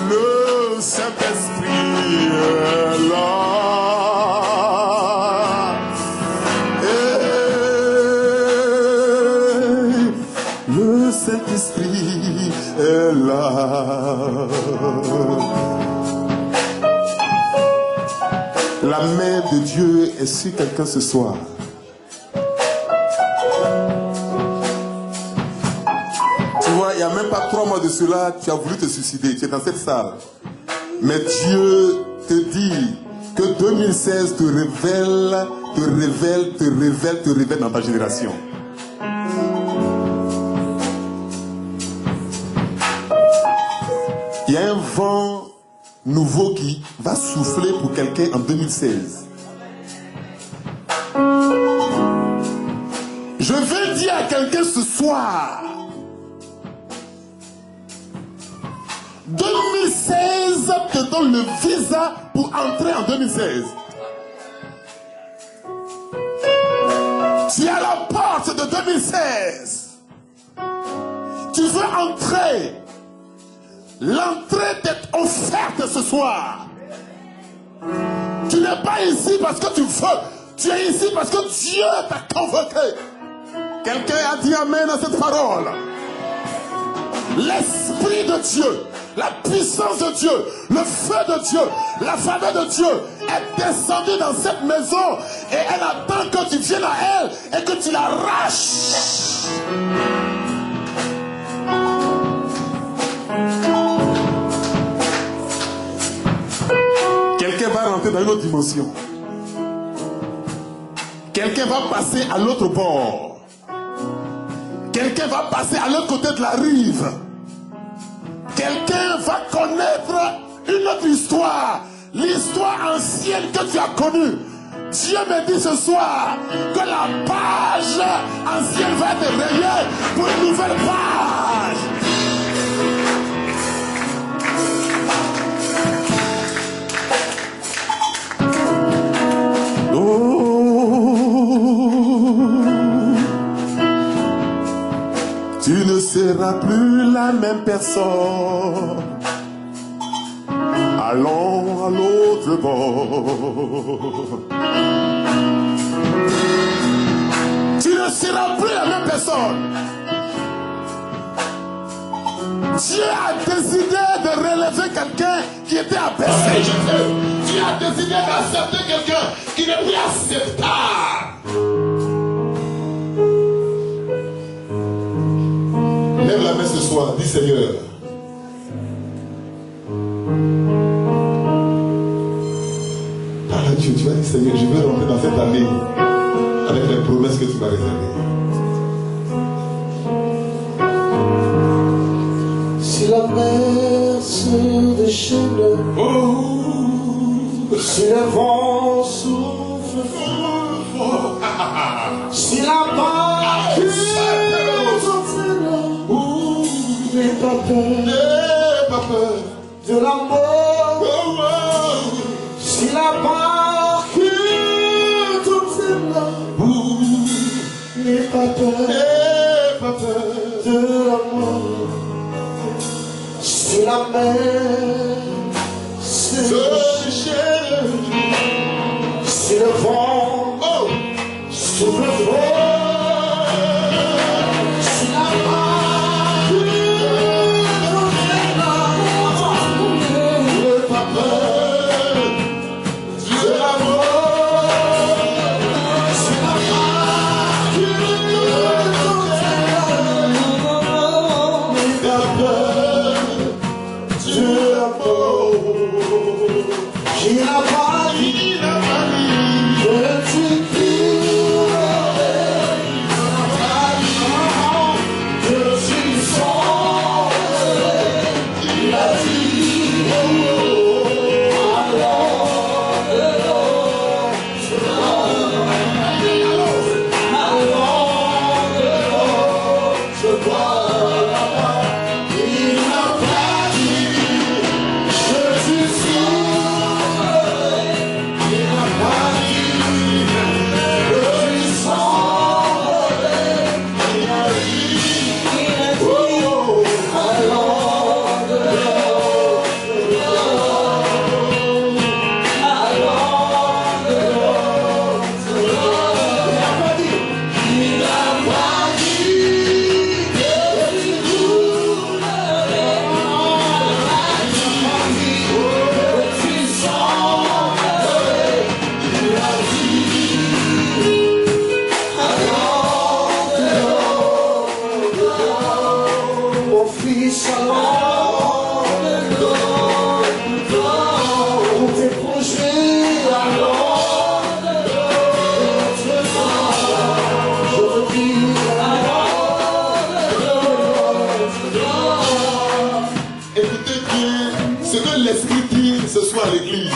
Le Saint-Esprit est là. Le Saint-Esprit est là. La main de Dieu est sur quelqu'un ce soir. Tu vois, il n'y a même pas 3 mois de cela, tu as voulu te suicider, tu es dans cette salle. Mais Dieu te dit que 2016 te révèle dans ta génération. Il y a un vent nouveau qui va souffler pour quelqu'un en 2016. Je veux dire à quelqu'un ce soir, 2016 te donne le visa pour entrer en 2016. Tu es à la porte de 2016. Tu veux entrer. L'entrée t'est offerte ce soir. Tu n'es pas ici parce que tu veux. Tu es ici parce que Dieu t'a convoqué. Quelqu'un a dit amen à cette parole. L'Esprit de Dieu, la puissance de Dieu, le feu de Dieu, la faveur de Dieu est descendue dans cette maison et elle attend que tu viennes à elle et que tu l'arraches. Quelqu'un va rentrer dans une autre dimension. Quelqu'un va passer à l'autre bord. Quelqu'un va passer à l'autre côté de la rive. Quelqu'un va connaître une autre histoire. L'histoire ancienne que tu as connue. Dieu me dit ce soir que la page ancienne va être rayée pour une nouvelle page. Tu ne seras plus la même personne. Allons à l'autre bord. Tu ne seras plus la même personne. Dieu a décidé de relever quelqu'un qui était abaissé. Dieu a décidé d'accepter quelqu'un qui n'est plus acceptable. Lève la main ce soir, dis Seigneur. Parle à Dieu, tu vas dire Seigneur, je veux rentrer dans cette année avec les promesses que tu m'as réservées. Si la mer se déchaîne, si le vent souffle fort, si la barque n'aie pas peur de la mort, si la barque n'aie pas peur de la mort, si la mer se déchaîne, si le vent souffle fort, si la barque n'aie pas peur de la mort, si la barque n'aie pas peur de la mort, l'Esprit tire ce soir à l'église.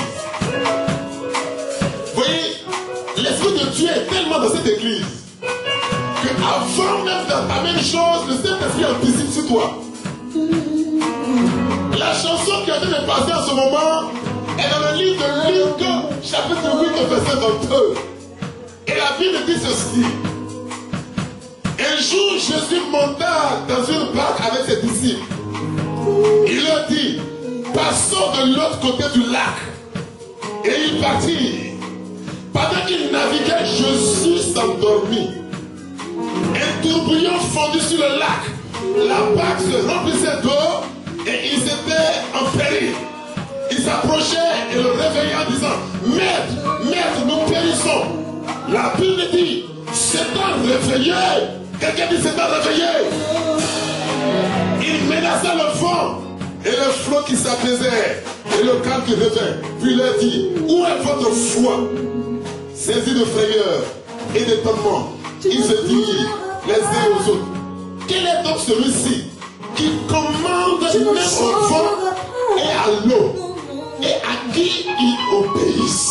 Vous voyez, l'Esprit de Dieu est tellement dans cette église qu'avant même d'entamer une chose, le Saint-Esprit anticipe sur toi. La chanson qui a été passée en ce moment est dans le livre de Luc, chapitre 8, verset 22. Et la Bible dit ceci. Un jour, Jésus monta dans une barque avec ses disciples. Il leur dit, passons de l'autre côté du lac. Et ils partirent. Pendant qu'ils naviguaient, Jésus s'endormit. Un tourbillon fondit sur le lac. La barque se remplissait d'eau et ils étaient en péril. Ils s'approchaient et le réveillaient en disant, Maître, Maître, nous périssons. La Bible dit, s'étant réveillé, quelqu'un dit s'étant réveillé. Il menaça le vent et le flot qui s'apaisait et le calme qui revint. Puis il leur dit, où est votre foi? Saisis de frayeur et d'étonnement, ils se dirent les uns aux autres. Quel est donc celui-ci qui commande même au vent et à l'eau et à qui il obéisse?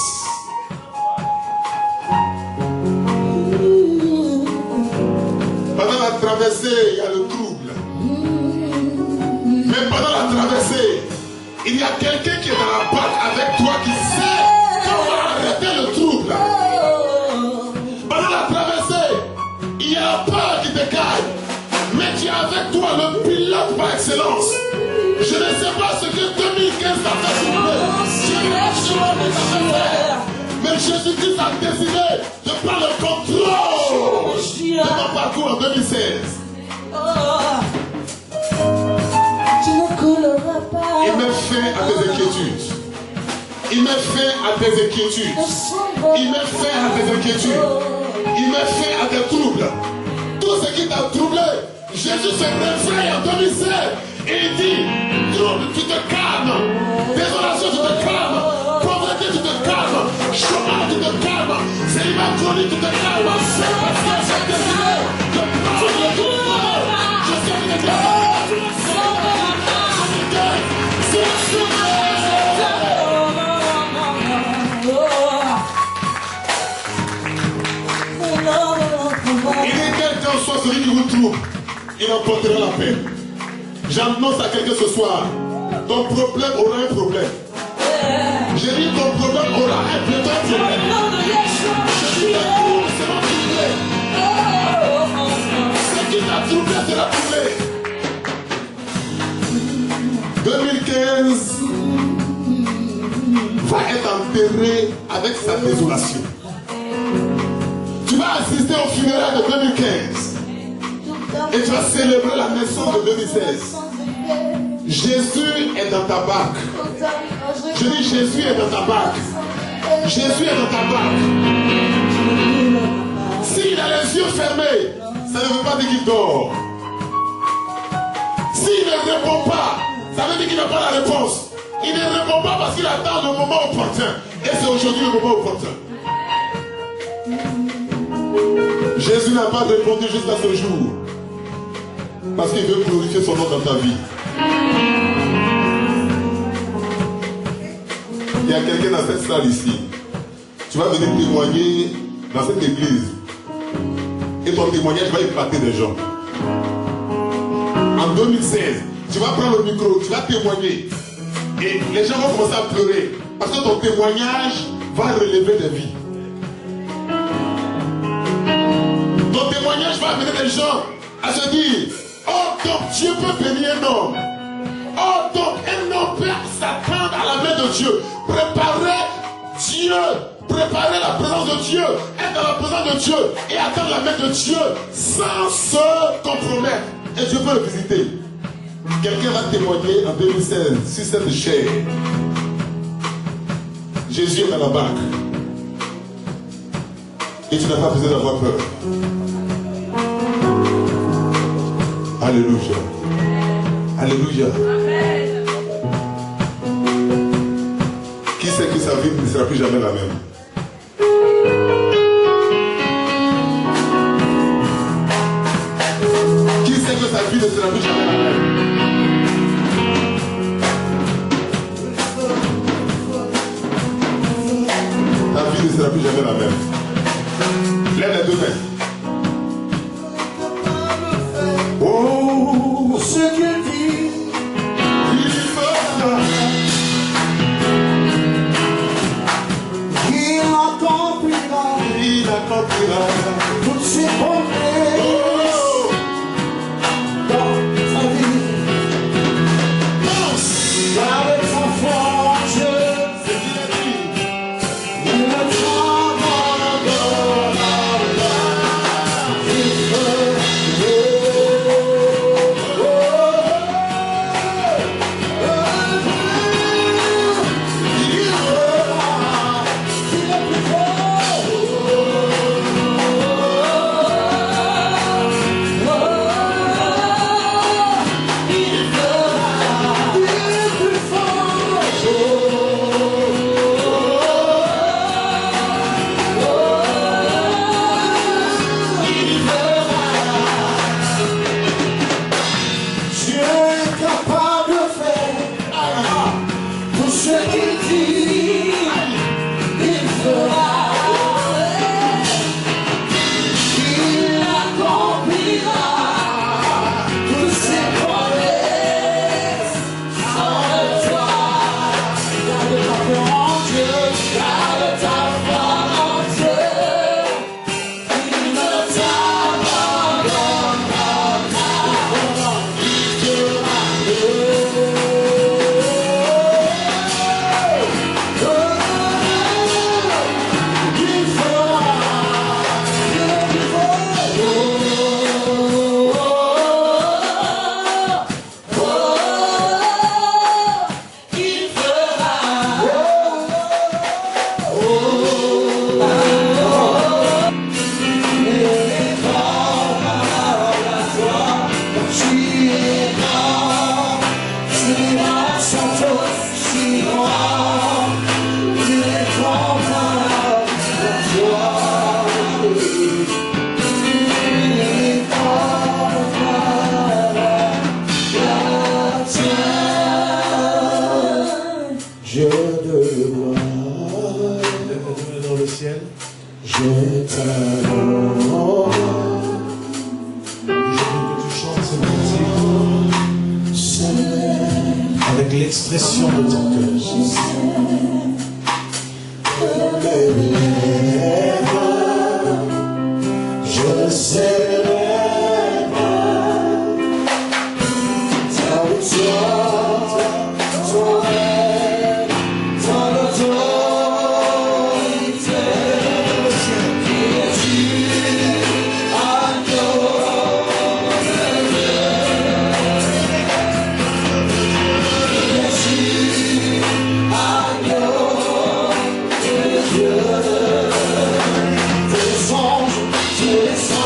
Pendant la traversée, il y a le trouble. Mais pendant la traversée, il y a quelqu'un qui est dans la barque avec toi qui sait comment arrêter le trouble. Pendant la traversée, il y a la peur qui te gagne. Mais tu as avec toi le pilote par excellence. Je ne sais pas ce que 2015 t'a fait trouver. Je ne sais pas ce que t'a fait faire. Mais Jésus-Christ a décidé de prendre le contrôle de ton parcours en 2016. Il met fin à tes inquiétudes. Il met fin à tes inquiétudes. Il met fin à tes inquiétudes. Il met fin à tes troubles. Tout ce qui t'a troublé, Jésus se réveille en 2016 et il dit, trouble, tu te calmes. Désolation, tu te calmes. Pauvreté, tu te calmes. Chômage, tu te calmes. Célibat chronique, tu te calmes. C'est parce que j'ai décidé de prendre le contrôle. Je sais que tu il est quelqu'un soit celui qui vous trouve, il emportera la paix. J'annonce à quelqu'un ce soir, ton problème aura un problème. J'ai dit ton problème aura un problème. Je suis trouble sera troublé. Ce qui t'a troublé sera troublé. 2015 va être enterré avec sa désolation. Tu vas assister au funérail de 2015 et tu vas célébrer la naissance de 2016. Jésus est dans ta barque. Je dis Jésus est dans ta barque. Jésus est dans ta barque. S'il a les yeux fermés, ça ne veut pas dire qu'il dort. S'il ne répond pas, ça veut dire qu'il n'a pas la réponse. Il ne répond pas parce qu'il attend le moment opportun. Et c'est aujourd'hui le moment opportun. Jésus n'a pas répondu jusqu'à ce jour. Parce qu'il veut glorifier son nom dans ta vie. Il y a quelqu'un dans cette salle ici. Tu vas venir témoigner dans cette église. Et ton témoignage va épater des gens. En 2016, tu vas prendre le micro, tu vas témoigner. Et les gens vont commencer à pleurer. Parce que ton témoignage va relever des vies. Ton témoignage va amener les gens à se dire, oh donc Dieu peut bénir un homme. Oh donc un homme peut s'attendre à la main de Dieu. Préparer Dieu, préparer la présence de Dieu, être dans la présence de Dieu et attendre la main de Dieu sans se compromettre. Et Dieu peut le visiter. Quelqu'un va témoigner en 2016 sur cette chair. Jésus est dans la barque. Et tu n'as pas besoin d'avoir peur. Alléluia. Alléluia. Qui sait que sa vie ne sera plus jamais la même? Qui sait que sa vie ne sera plus jamais la même? L'expression de ton cœur. Je célèbre ta victoire, ton règne, ton autorité. Qui es-tu,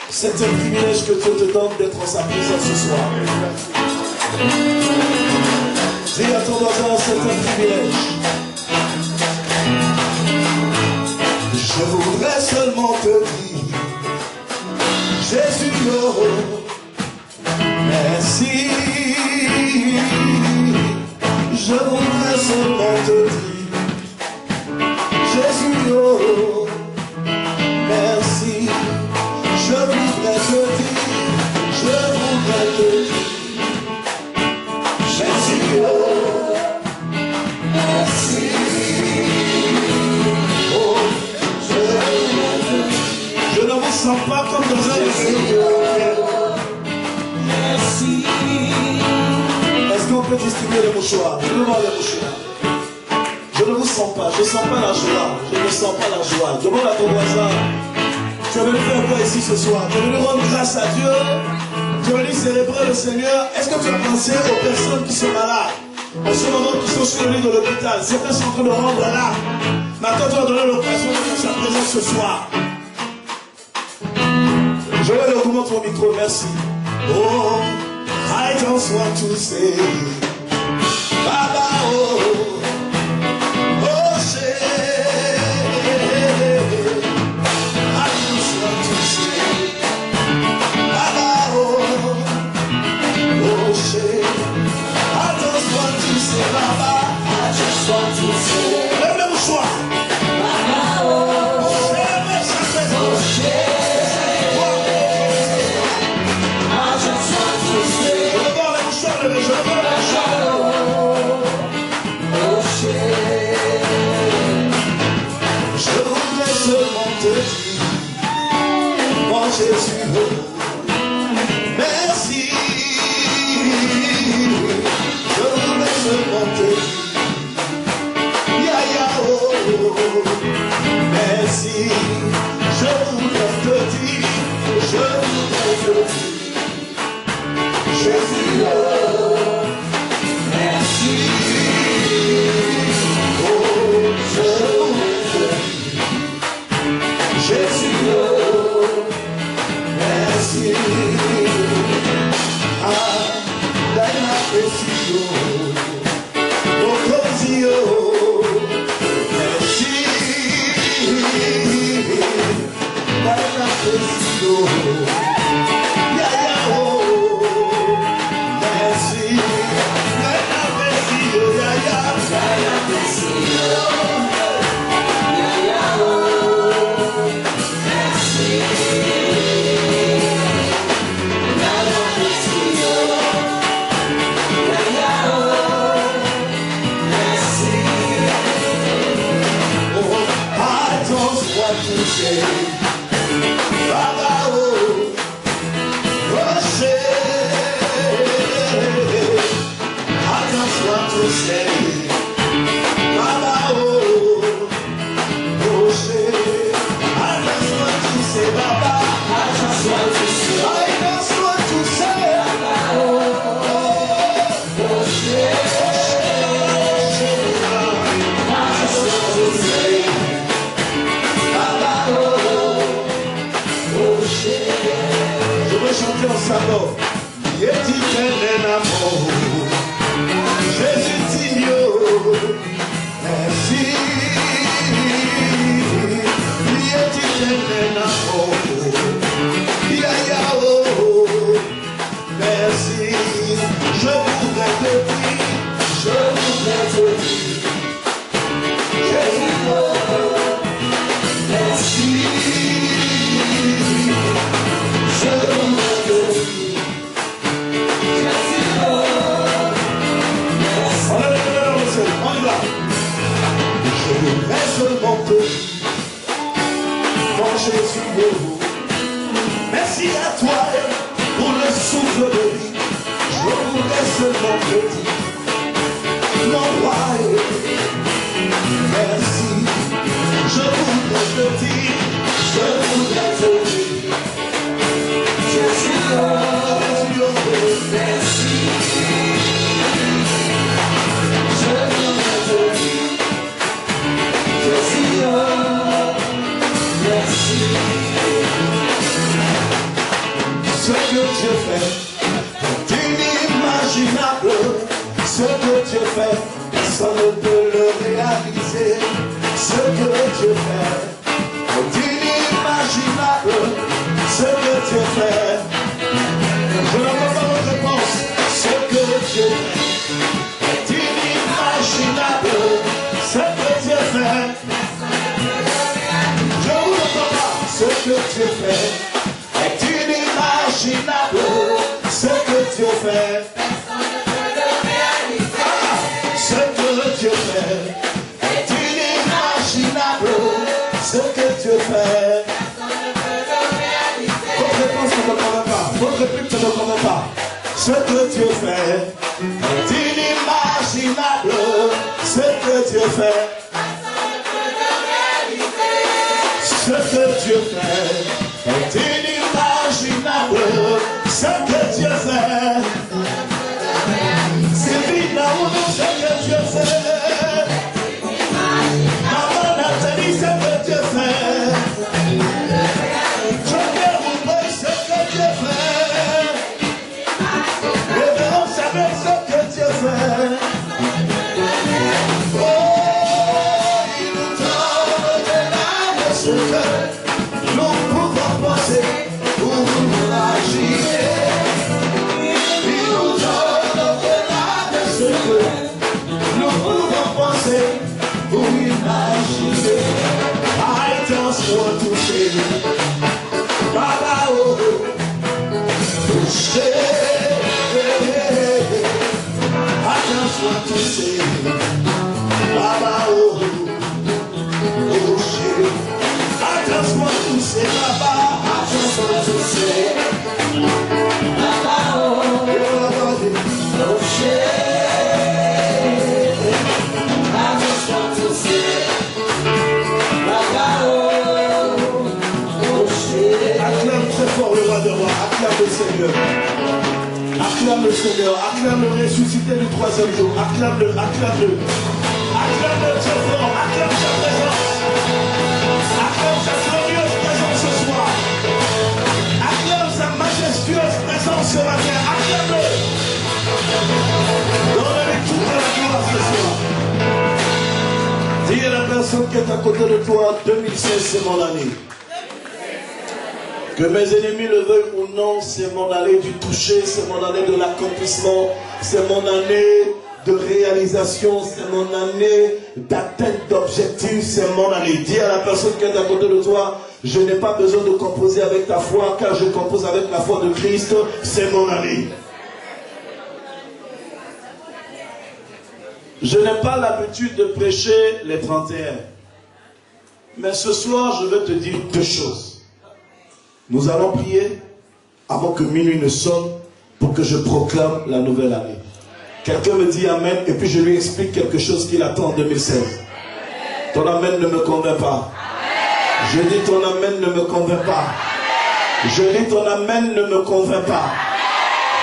c'est un privilège que Dieu te donne d'être en sa présence ce soir. Dis à ton voisin, c'est un privilège. Je voudrais seulement te dire, Jésus, oh, merci. Je voudrais seulement te dire, Jésus, oh, merci. Je voudrais te dire, Jésus, oh, merci. Oh, je ne vous sens pas comme dans un Jésus, oh, merci. Est-ce qu'on peut distribuer les mouchoirs? Je veux voir les mouchoirs. Je ne vous sens pas, je ne sens pas la joie. Je ne sens pas la joie. Demande à ton voisin. Tu es venu faire quoi ici ce soir? Tu es venu rendre grâce à Dieu? Tu es venu célébrer le Seigneur? Est-ce que tu as pensé aux personnes qui sont malades? En ce moment, qui sont sur le lit de l'hôpital? Certains sont en train de rendre là. Maintenant, tu vas donner l'occasion de sa présence ce soir. Je vais leur montrer mon micro, merci. Oh, I just want to say, Baba, oh, oh, say. Lève le mouchoir. Je veux voir les mouchoirs, je veux voir les mouchoirs. dire, je voudrais te dire, je voudrais te dire, Jésus, oh, merci. Oh, je voudrais te dire, Jésus, oh, merci. Ah, dai la presidio, oh così, oh, merci. Dai la presidio, yeah, yeah, oh, merci. Dai la presidio, yeah, yeah, dai la presidio, yeah, yeah, oh, merci. To say, Baba, oh, I just want to say, Baba, oh, I just want to say, Baba, I just want to say, I just want to say, Baba, oh, I just want to say. Je veux chanter en sabot. Éternel amour, Jésus Tigno, merci. Éternel amour, Yaya, oh, merci. Je voudrais te dire, je voudrais te dire, Jésus, oh, merci. Je voudrais seulement te dire, mon Jésus, merci à toi pour le souffle de vie. Je voudrais seulement te dire, mon roi, merci. Je voudrais te dire, je voudrais te dire, Jésus, merci. Je voudrais te dire, Jésus, merci. Ce que Dieu fait est inimaginable. Ce que Dieu fait, personne ne peut le réaliser. Ce que Dieu fait est inimaginable. Ce que Dieu fait, je n'entends pas votre réponse. Ce que Dieu fait est inimaginable. Ce que Dieu fait, je vous entends pas. Ce que Dieu fait est inimaginable. Ce que Dieu fait, ce que Dieu fait est inimaginable. Ce que Dieu fait, votre réponse ne me convainc pas. Votre réplique ne me convainc pas. Ce que Dieu fait est inimaginable. Ce que Dieu fait, ce que Dieu fait est inimaginable. Ce que Dieu fait, c'est évidemment ce que Dieu fait. Maman Nathalie, ce que Dieu fait. Je vais vous dire ce que Dieu fait. Révérend savoir ce que Dieu fait. Ce que nous pouvons penser ou imaginer, il nous donne au-delà de ce que nous pouvons penser ou imaginer. I just want to say, Baba, oh, I just want to say, Baba, oh, I just want to say, Baba, I just want to say, Baba, oh, I just want to say, Baba, oh. Seigneur. Acclame le Seigneur. Acclame le ressuscité du troisième jour. Acclame-le, acclame-le. Acclame-le, Dieu fort. Acclame sa présence. Acclame sa glorieuse présence ce soir. Acclame sa majestueuse présence ce matin. Acclame-le. Donne-lui toute la gloire ce soir. Dis à la personne qui est à côté de toi, 2016 c'est mon année. Que mes ennemis le veuillent ou non, c'est mon année du toucher, c'est mon année de l'accomplissement, c'est mon année de réalisation, c'est mon année d'atteinte d'objectifs, c'est mon année. Dis à la personne qui est à côté de toi, je n'ai pas besoin de composer avec ta foi, car je compose avec la foi de Christ, c'est mon année. Je n'ai pas l'habitude de prêcher les 31. Mais ce soir, je vais te dire deux choses. Nous allons prier avant que minuit ne sonne pour que je proclame la nouvelle année. Quelqu'un me dit Amen et puis je lui explique quelque chose qu'il attend en 2016. Ton Amen ne me convainc pas. Je dis ton Amen ne me convainc pas. Je dis ton Amen ne me convainc pas.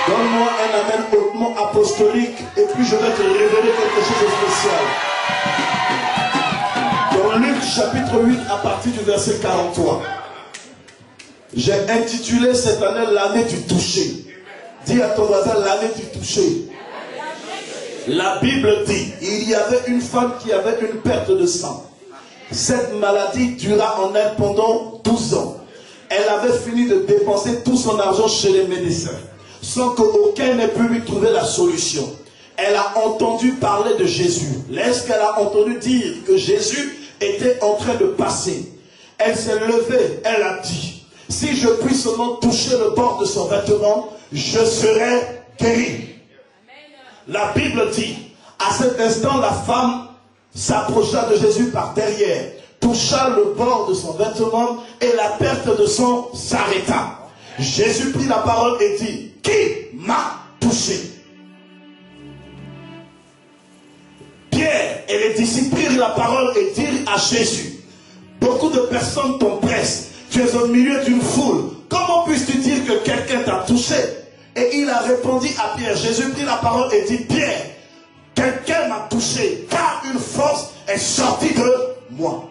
Donne-moi un amen hautement apostolique et puis je vais te révéler quelque chose de spécial. Dans Luc chapitre 8 à partir du verset 43. J'ai intitulé cette année l'année du toucher. Dis à ton voisin l'année du toucher. La Bible dit, il y avait une femme qui avait une perte de sang. Cette maladie dura en elle pendant 12 ans. Elle avait fini de dépenser tout son argent chez les médecins, sans qu'aucun n'ait pu lui trouver la solution. Elle a entendu parler de Jésus. Lorsqu'elle a entendu dire que Jésus était en train de passer, elle s'est levée, elle a dit, si je puis seulement toucher le bord de son vêtement, je serai guéri. La Bible dit, à cet instant, la femme s'approcha de Jésus par derrière, toucha le bord de son vêtement et la perte de sang s'arrêta. Jésus prit la parole et dit, qui m'a touché? Pierre et les disciples prirent la parole et dirent à Jésus, beaucoup de personnes t'oppressent, tu es au milieu d'une foule, comment puisses-tu dire que quelqu'un t'a touché? Et il a répondu à Pierre, Jésus prit la parole et dit, Pierre, quelqu'un m'a touché, car une force est sortie de moi.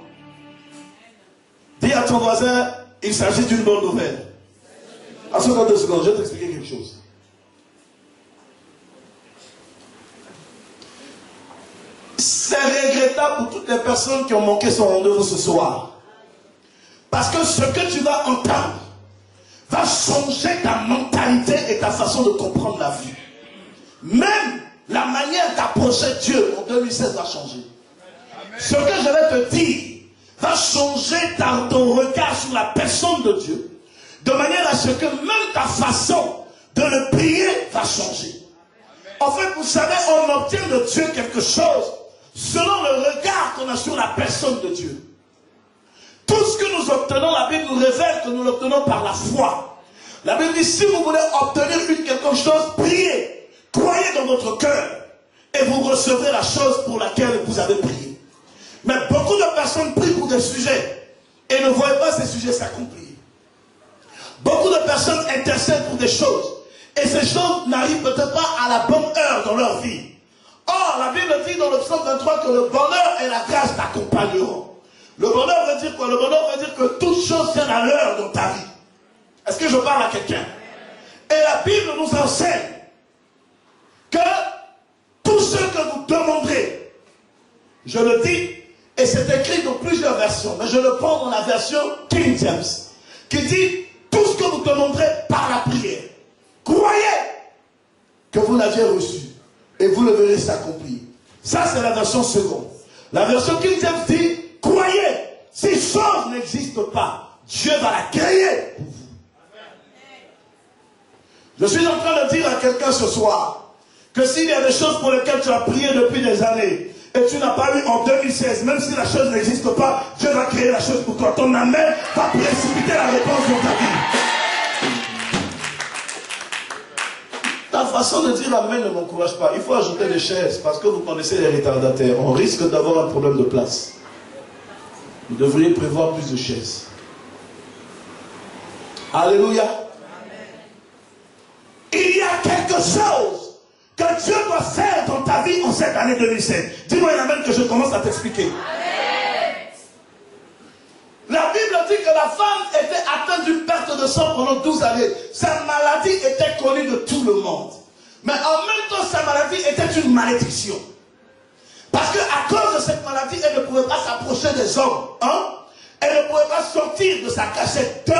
Dis à ton voisin, il s'agit d'une bonne nouvelle. Attends 2 secondes, je vais t'expliquer quelque chose. C'est regrettable pour toutes les personnes qui ont manqué son rendez-vous ce soir. Parce que ce que tu vas entendre va changer ta mentalité et ta façon de comprendre la vie. Même la manière d'approcher Dieu en 2016 va changer. Ce que je vais te dire va changer ton regard sur la personne de Dieu, de manière à ce que même ta façon de le prier va changer. En fait, vous savez, on obtient de Dieu quelque chose selon le regard qu'on a sur la personne de Dieu. Tout ce que nous obtenons, la Bible nous révèle que nous l'obtenons par la foi. La Bible dit, si vous voulez obtenir quelque chose, priez, croyez dans votre cœur, et vous recevrez la chose pour laquelle vous avez prié. Mais beaucoup de personnes prient pour des sujets, et ne voient pas ces sujets s'accomplir. Beaucoup de personnes intercèdent pour des choses, et ces choses n'arrivent peut-être pas à la bonne heure dans leur vie. Or, la Bible dit dans le psaume 23 que le bonheur et la grâce t'accompagneront. Le bonheur veut dire quoi? Le bonheur veut dire que toute chose vient à l'heure dans ta vie. Est-ce que je parle à quelqu'un? Et la Bible nous enseigne que tout ce que vous demanderez, je le dis, et c'est écrit dans plusieurs versions, mais je le prends dans la version King James, qui dit tout ce que vous demanderez par la prière. Croyez que vous l'aviez reçu et vous le verrez s'accomplir. Ça, c'est la version seconde. La version King James dit croyez, si chose n'existe pas, Dieu va la créer pour vous. Je suis en train de dire à quelqu'un ce soir que s'il y a des choses pour lesquelles tu as prié depuis des années et tu n'as pas eu en 2016, même si la chose n'existe pas, Dieu va créer la chose pour toi. Ton amen va précipiter la réponse dans ta vie. Ta façon de dire amen ne m'encourage pas. Il faut ajouter des chaises parce que vous connaissez les retardataires. On risque d'avoir un problème de place. Vous devriez prévoir plus de chaises. Alléluia. chose que Dieu doit faire dans ta vie en cette année 2016. Dis-moi un amen que je commence à t'expliquer. La Bible dit que la femme était atteinte d'une perte de sang pendant 12 années. Sa maladie était connue de tout le monde. Mais en même temps, sa maladie était une malédiction. Parce qu'à cause de cette maladie, elle ne pouvait pas s'approcher des hommes. Hein? Elle ne pouvait pas sortir de sa cachette 2.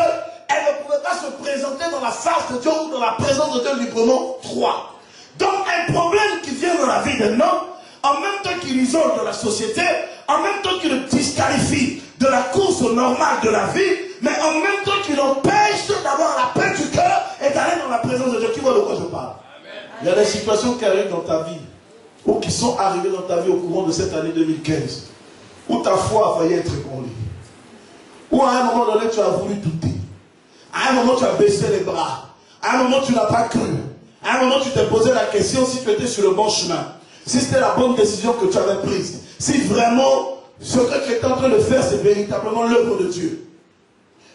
Elle ne pouvait pas se présenter dans la face de Dieu ou dans la présence de Dieu librement 3. Donc un problème qui vient dans la vie d'un homme, en même temps qu'il isole de la société, en même temps qu'il le disqualifie de la course normale de la vie, mais en même temps qu'il empêche d'avoir la paix du cœur et d'aller dans la présence de Dieu. Qui voit de quoi je parle? Il y a des situations qui arrivent dans ta vie, ou qui sont arrivées dans ta vie au courant de cette année 2015, où ta foi a failli être ébranlée, où à un moment donné tu as voulu douter, à un moment tu as baissé les bras, à un moment tu n'as pas cru, à un moment tu t'es posé la question si tu étais sur le bon chemin, si c'était la bonne décision que tu avais prise, si vraiment ce que tu es en train de faire c'est véritablement l'œuvre de Dieu.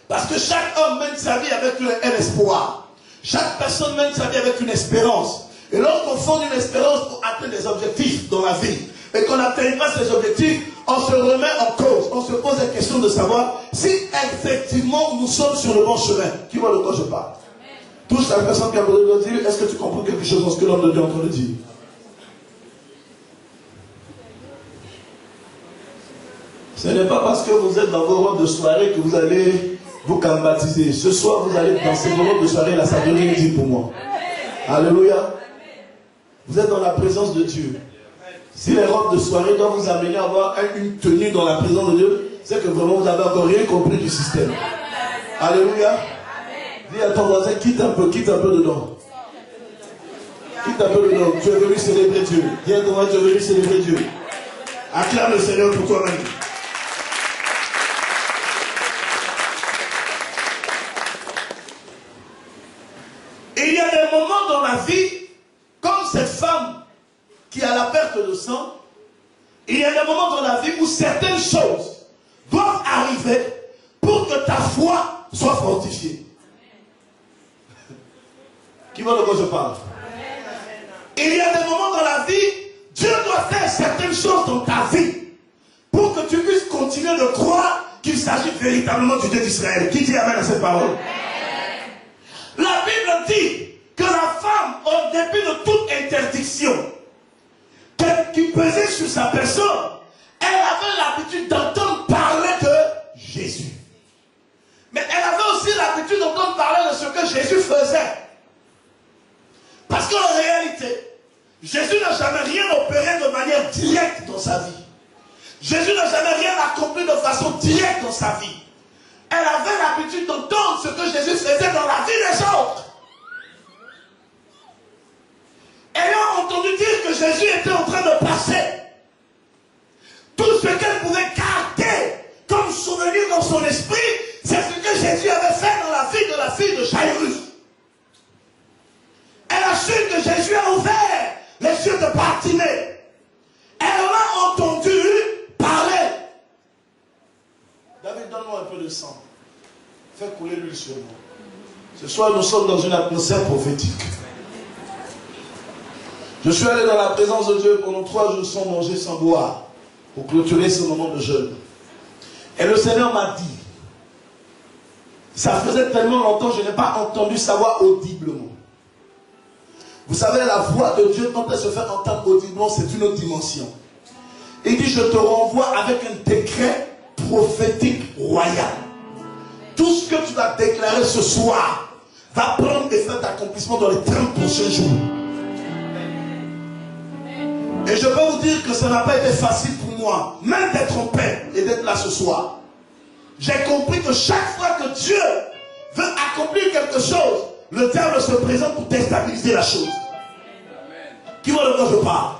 Parce que chaque homme mène sa vie avec un espoir, chaque personne mène sa vie avec une espérance. Et lorsqu'on fonde une espérance pour atteindre des objectifs dans la vie, et qu'on n'atteigne pas ces objectifs, on se remet en cause, on se pose la question de savoir si effectivement nous sommes sur le bon chemin. Qui voit de quoi je parle? Touche la personne qui a besoin de dire, est-ce que tu comprends quelque chose dans ce que l'homme de Dieu est en train de dire? Ce n'est pas parce que vous êtes dans vos robes de soirée que vous allez vous baptiser. Ce soir, vous allez danser vos robes de soirée, la sainteté dit pour moi. Alléluia. Vous êtes dans la présence de Dieu. Si les robes de soirée doivent vous amener à avoir une tenue dans la présence de Dieu, c'est que vraiment vous n'avez encore rien compris du système. Alléluia. Dis à ton voisin, quitte un peu dedans. Quitte un peu dedans. Tu es venu célébrer Dieu. Dis à ton voisin, tu es venu célébrer Dieu. Acclame le Seigneur pour toi-même. Et il y a des moments dans la vie, comme cette femme qui a la perte de sang, il y a des moments dans la vie où certaines choses doivent arriver pour que ta foi soit fortifiée. Qui voit de quoi je parle? Il y a des moments dans la vie, Dieu doit faire certaines choses dans ta vie pour que tu puisses continuer de croire qu'il s'agit véritablement du Dieu d'Israël. Qui dit amen à cette parole? La Bible dit que la femme, au début de toute interdiction qui pesait sur sa personne, elle avait l'habitude d'entendre parler de Jésus. Mais elle avait aussi l'habitude d'entendre parler de ce que Jésus faisait. Parce qu'en réalité, Jésus n'a jamais rien opéré de manière directe dans sa vie. Jésus n'a jamais rien accompli de façon directe dans sa vie. Elle avait l'habitude d'entendre ce que Jésus faisait dans la vie des autres. Ayant entendu dire que Jésus était en train de passer, tout ce qu'elle pouvait garder comme souvenir dans son esprit, c'est ce que Jésus avait fait dans la vie de la fille de Jairus. Elle a su que Jésus a ouvert les yeux de Bartimée. Elle en a entendu parler. David, donne-moi un peu de sang. Fais couler l'huile sur moi. Ce soir, nous sommes dans une atmosphère prophétique. Je suis allé dans la présence de Dieu pendant 3 jours sans manger, sans boire, pour clôturer ce moment de jeûne. Et le Seigneur m'a dit, ça faisait tellement longtemps que je n'ai pas entendu sa voix audiblement. Vous savez, la voix de Dieu, quand elle se fait entendre audiblement, c'est une autre dimension. Il dit, je te renvoie avec un décret prophétique royal. Tout ce que tu vas déclarer ce soir va prendre effet d'accomplissement dans les 30 prochains jours. Et je peux vous dire que ça n'a pas été facile pour moi, même d'être en paix et d'être là ce soir. J'ai compris que chaque fois que Dieu veut accomplir quelque chose, le diable se présente pour déstabiliser la chose. Qui voit de quoi je parle?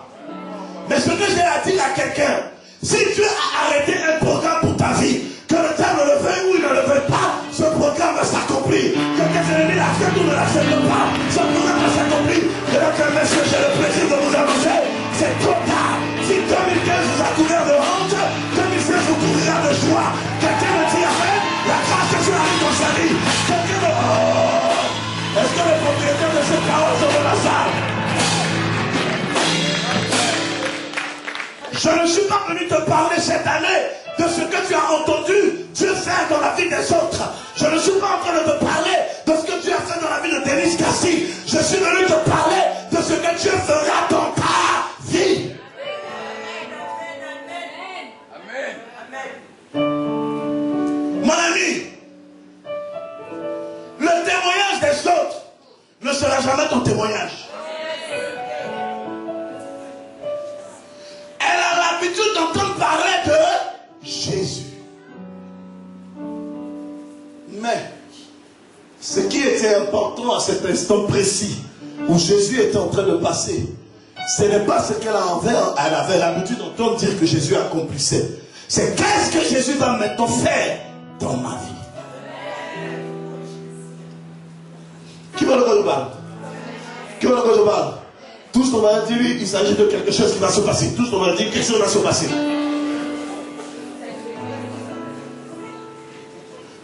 Mais ce que j'ai à dire à quelqu'un, si Dieu a arrêté un programme pour ta vie, que le diable le veuille ou il ne le veuille pas, ce programme va s'accomplir. Que tes ennemis l'acceptent ou ne l'acceptent pas, ce programme va s'accomplir. Et donc, messieurs, j'ai le plaisir de vous annoncer, c'est trop tard. Si 2015 vous a couvert de honte, 2016 vous couvrira de joie. Quelqu'un me dit amen, la grâce de Dieu arrive dans sa vie. Quelqu'un me... Oh, est-ce que les propriétaires de cette parole sont dans la salle? Je ne suis pas venu te parler cette année de ce que tu as entendu Dieu faire dans la vie des autres. Je ne suis pas en train de te parler de ce que Dieu a fait dans la vie de Denis Cassi. Je suis venu te parler de ce que Dieu fera dans ta vie. Mon ami, le témoignage des autres ne sera jamais ton témoignage. Elle a l'habitude d'entendre parler de Jésus. Mais ce qui était important à cet instant précis où Jésus était en train de passer, ce n'est pas ce qu'elle avait l'habitude d'entendre dire que Jésus accomplissait. C'est qu'est-ce que Jésus va maintenant faire dans ma vie. Qui va le que je parle? Qui va le que je parle? Tous on va dire il s'agit de quelque chose qui va se passer. Tous on va dire quelque chose va se passer.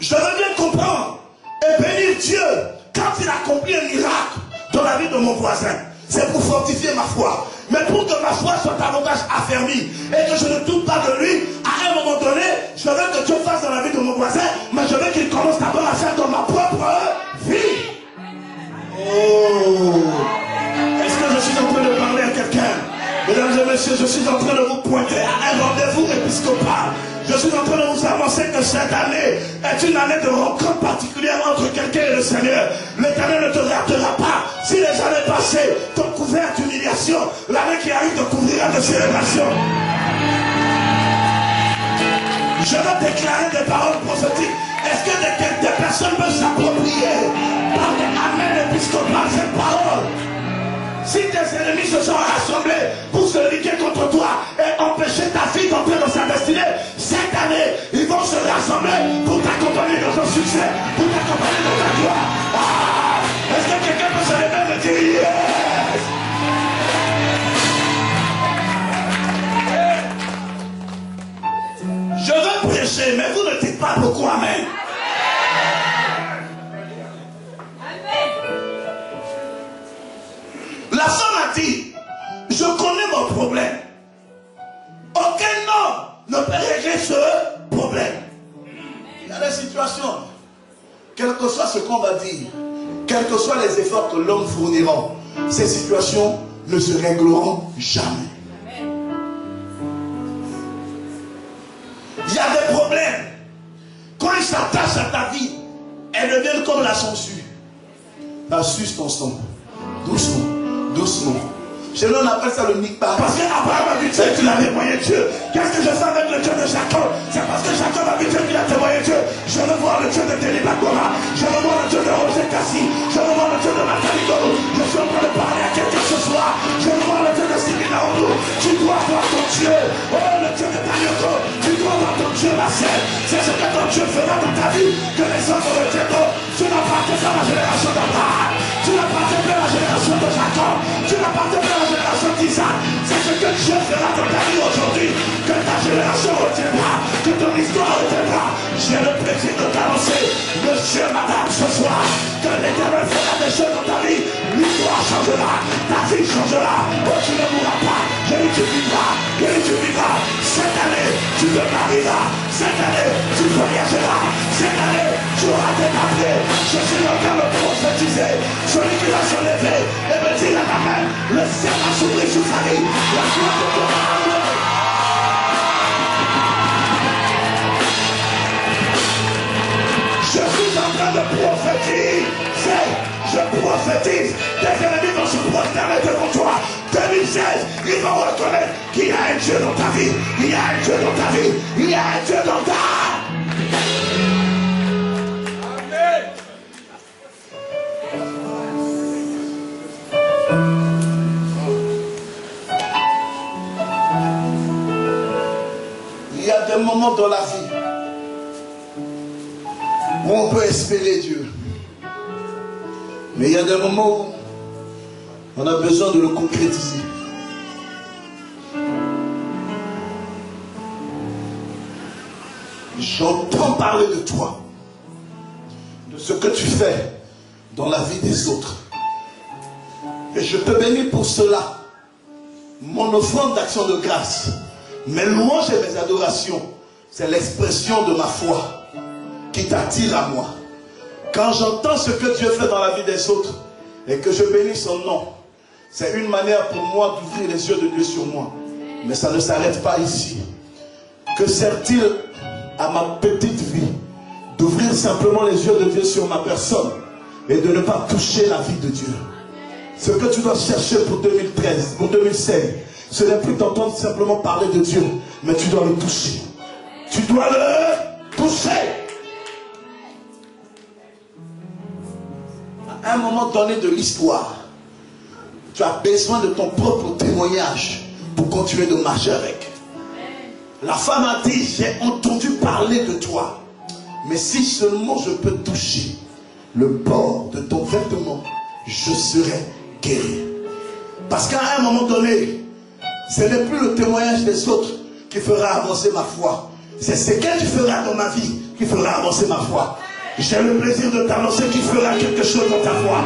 Je veux bien comprendre et bénir Dieu quand il accomplit un miracle dans la vie de mon voisin. C'est pour fortifier ma foi. Mais pour que ma foi soit davantage affermie et que je ne doute pas de lui, à un moment donné, je veux que Dieu fasse dans la vie de mon voisin, mais je veux qu'il commence d'abord à faire dans ma propre vie. Oh! Est-ce que je suis en train de parler à quelqu'un? Mesdames et messieurs, je suis en train de vous pointer à un rendez-vous épiscopal. Je suis en train de vous annoncer que cette année est une année de rencontre particulière entre quelqu'un et le Seigneur. L'Éternel ne te ratera pas. Si les années passées t'ont couvert d'humiliation, l'année qui arrive te couvrira de célébration. Je veux déclarer des paroles prophétiques. Est-ce que des personnes peuvent s'approprier par des amen épiscopales cette parole? Si tes ennemis se sont rassemblés pour se liguer contre toi et empêcher ta fille d'entrer dans sa destinée, cette année, ils vont se rassembler pour t'accompagner dans ton succès, pour t'accompagner dans ta gloire. Ah! Est-ce que quelqu'un peut se lever et me dire yes? Je veux prêcher, mais vous ne dites pas beaucoup amen. La femme a dit, je connais mon problème. Aucun homme ne peut régler ce problème. Il y a des situations, quel que soit ce qu'on va dire, quels que soient les efforts que l'homme fournira, ces situations ne se régleront jamais. Il y a des problèmes. Quand ils s'attachent à ta vie, elles deviennent comme la sangsue. La suspension, doucement. Doucement. Chez nous on appelle ça le nikba. Parce qu'Abraham a vu Dieu qu'il a témoigné Dieu. Qu'est-ce que je fais avec le Dieu de Jacob? C'est parce que Jacob a vu Dieu qu'il a témoigné Dieu. Je veux voir le Dieu de Denis Bakoma. Je veux voir le Dieu de Roger Cassi. Je veux voir le Dieu de Nathalie Golo. Je suis en train de parler à quelqu'un ce soir. Je veux voir le Dieu de Sylvina Ondo. Tu dois voir ton Dieu. Oh, le Dieu de Tanyoko. Tu dois voir ton Dieu, ma sœur. C'est ce que ton Dieu fera dans ta vie. Que les autres le diront. Tu n'appartiens pas à la génération d'Abraham. Tu n'appartiens pas à la génération de Jacob. Tu n'appartiens pas à la génération d'Isaac. C'est ce que Dieu fera dans ta vie aujourd'hui. Que ta génération retiendra. Que ton histoire retiendra. J'ai le plaisir de t'annoncer, monsieur, madame, ce soir, que l'Éternel fera des choses dans ta vie. L'histoire changera. Ta vie changera. Oh, tu ne mourras pas. Et tu vivras. Et tu vivras. Cette année, tu te marieras. Cette année, tu voyageras. Cette année, tu auras des papiers. Je suis en train de prophétiser. Celui qui va se lever et me dire à ma main, le ciel va s'ouvrir sur sa vie. La gloire de Dieu va arriver. Je suis en train de prophétiser. Je prophétise. Tes ennemis vont se prosterner devant toi. 2016, ils vont reconnaître qu'il y a un Dieu dans ta vie. Il y a un Dieu dans ta vie. Il y a un Dieu dans ta Il y a des moments dans la vie où on peut espérer Dieu. Mais il y a des moments où on a besoin de le concrétiser. J'entends parler de toi, de ce que tu fais dans la vie des autres. Et je te bénis pour cela. Mon offrande d'action de grâce Mes louanges et mes adorations, c'est l'expression de ma foi qui t'attire à moi. Quand j'entends ce que Dieu fait dans la vie des autres et que je bénis son nom, c'est une manière pour moi d'ouvrir les yeux de Dieu sur moi. Mais ça ne s'arrête pas ici. Que sert-il à ma petite vie d'ouvrir simplement les yeux de Dieu sur ma personne et de ne pas toucher la vie de Dieu? Ce que tu dois chercher pour 2013, pour 2016, ce n'est plus d'entendre simplement parler de Dieu, mais tu dois le toucher. Tu dois le toucher. À un moment donné de l'histoire, tu as besoin de ton propre témoignage pour continuer de marcher avec. La femme a dit, j'ai entendu parler de toi, mais si seulement je peux toucher le bord de ton vêtement, je serai guéri. Parce qu'à un moment donné, ce n'est plus le témoignage des autres qui fera avancer ma foi. C'est ce que tu feras dans ma vie qui fera avancer ma foi. J'ai le plaisir de t'annoncer qu'il fera quelque chose dans ta foi.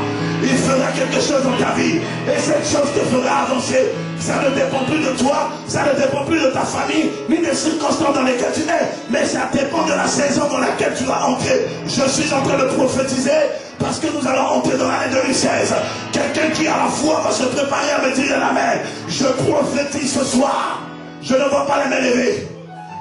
Il fera quelque chose dans ta vie. Et cette chose te fera avancer. Ça ne dépend plus de toi, ça ne dépend plus de ta famille, ni des circonstances dans lesquelles tu es. Mais ça dépend de la saison dans laquelle tu vas entrer. Je suis en train de prophétiser parce que nous allons entrer dans l'année 2016. Quelqu'un qui a la foi va se préparer à me dire l'amen. Je prophétise ce soir. Je ne vois pas les mains levées.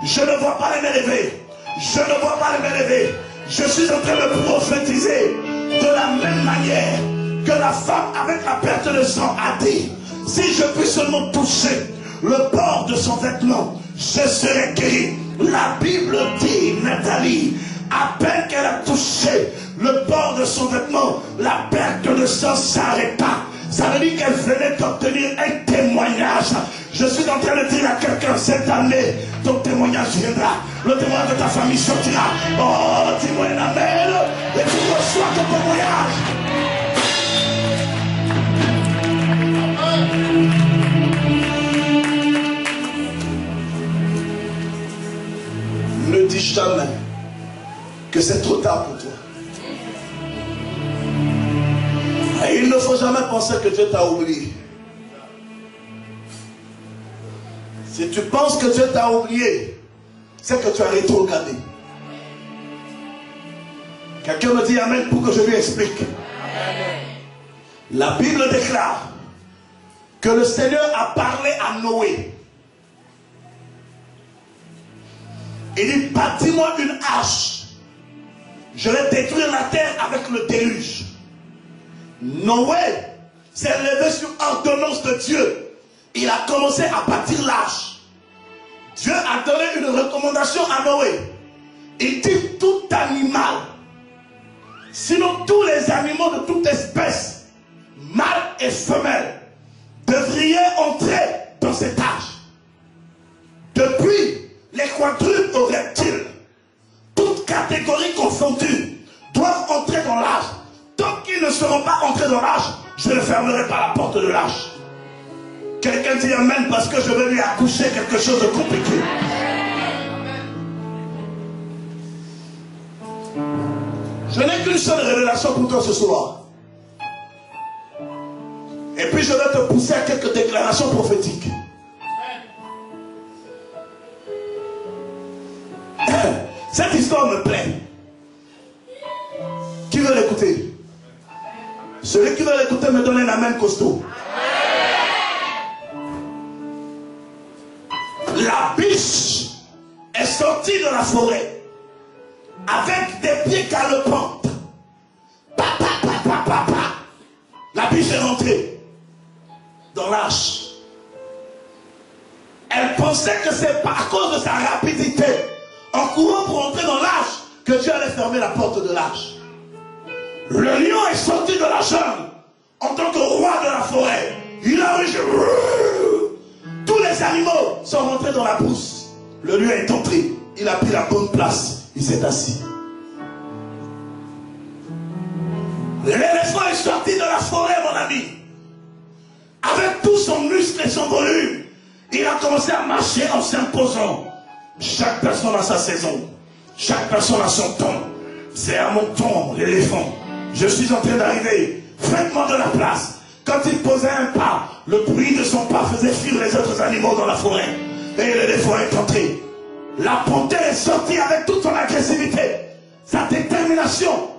Je ne vois pas les mains levées. Je ne vois pas les mains levées. Je suis en train de prophétiser de la même manière que la femme avec la perte de sang a dit. Si je puis seulement toucher le bord de son vêtement, je serai guéri. La Bible dit, Nathalie, à peine qu'elle a touché le bord de son vêtement, la perte de sang s'arrêta. Ça veut dire qu'elle venait d'obtenir un témoignage. Je suis en train de dire à quelqu'un, cette année, ton témoignage viendra. Le témoignage de ta famille sortira. Oh, dis-moi un amen. Et tu reçois ton témoignage. Ne dis jamais que c'est trop tard pour toi. Et il ne faut jamais penser que Dieu t'a oublié. Si tu penses que Dieu t'a oublié, c'est que tu as rétrogradé. Quelqu'un me dit amen pour que je lui explique. Amen. La Bible déclare que le Seigneur a parlé à Noé. Il dit, bâtis-moi une arche. Je vais détruire la terre avec le déluge. Noé s'est levé sur ordonnance de Dieu. Il a commencé à bâtir l'arche. Dieu a donné une recommandation à Noé. Il dit tout animal, sinon tous les animaux de toute espèce, mâles et femelles, devraient entrer dans cette arche. Depuis les quadrupes aux reptiles, toutes catégories confondues, doivent entrer dans l'arche. Tant qu'ils ne seront pas entrés dans l'arche, je ne fermerai pas la porte de l'arche. Quelqu'un dit amen parce que je vais lui accoucher quelque chose de compliqué. Je n'ai qu'une seule révélation pour toi ce soir. Et puis je vais te pousser à quelques déclarations prophétiques. Cette histoire me plaît. Qui veut l'écouter? Celui qui veut l'écouter me donne un amen costaud. La biche est sortie de la forêt avec des pieds calopantes. La biche est rentrée dans l'arche. Elle pensait que c'est à cause de sa rapidité, en courant pour entrer dans l'arche, que Dieu allait fermer la porte de l'arche. Le lion est sorti de la jungle en tant que roi de la forêt. Il a rugi. Tous les animaux sont rentrés dans la brousse. Le lion est entré. Il a pris la bonne place. Il s'est assis. L'éléphant est sorti de la forêt, mon ami. Avec tout son muscle et son volume, il a commencé à marcher en s'imposant. Chaque personne a sa saison. Chaque personne a son temps. C'est à mon temps, l'éléphant. Je suis en train d'arriver. Faites-moi de la place. Quand il posait un pas, le bruit de son pas faisait fuir les autres animaux dans la forêt. et l'éléphant est entré. La panthère est sortie avec toute son agressivité, sa détermination,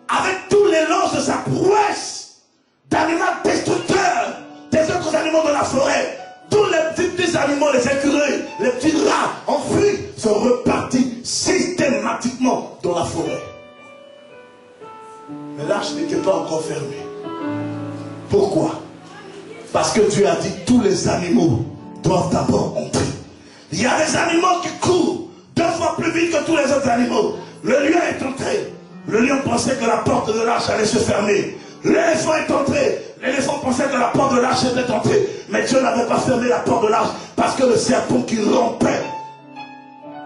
avec tous les lances de sa prouesse d'animal destructeur des autres animaux de la forêt. Tous les petits animaux, les écureuils, les petits rats enfuis sont repartis systématiquement dans la forêt. Mais l'arche n'était pas encore fermée. Pourquoi? Parce que Dieu a dit tous les animaux doivent d'abord entrer. Il y a des animaux qui courent 2 fois plus vite que tous les autres animaux. Le lion est entré. Le lion pensait que la porte de l'arche allait se fermer. L'éléphant est entré. L'éléphant pensait que la porte de l'arche était entrée. Mais Dieu n'avait pas fermé la porte de l'arche parce que le serpent qui rampait,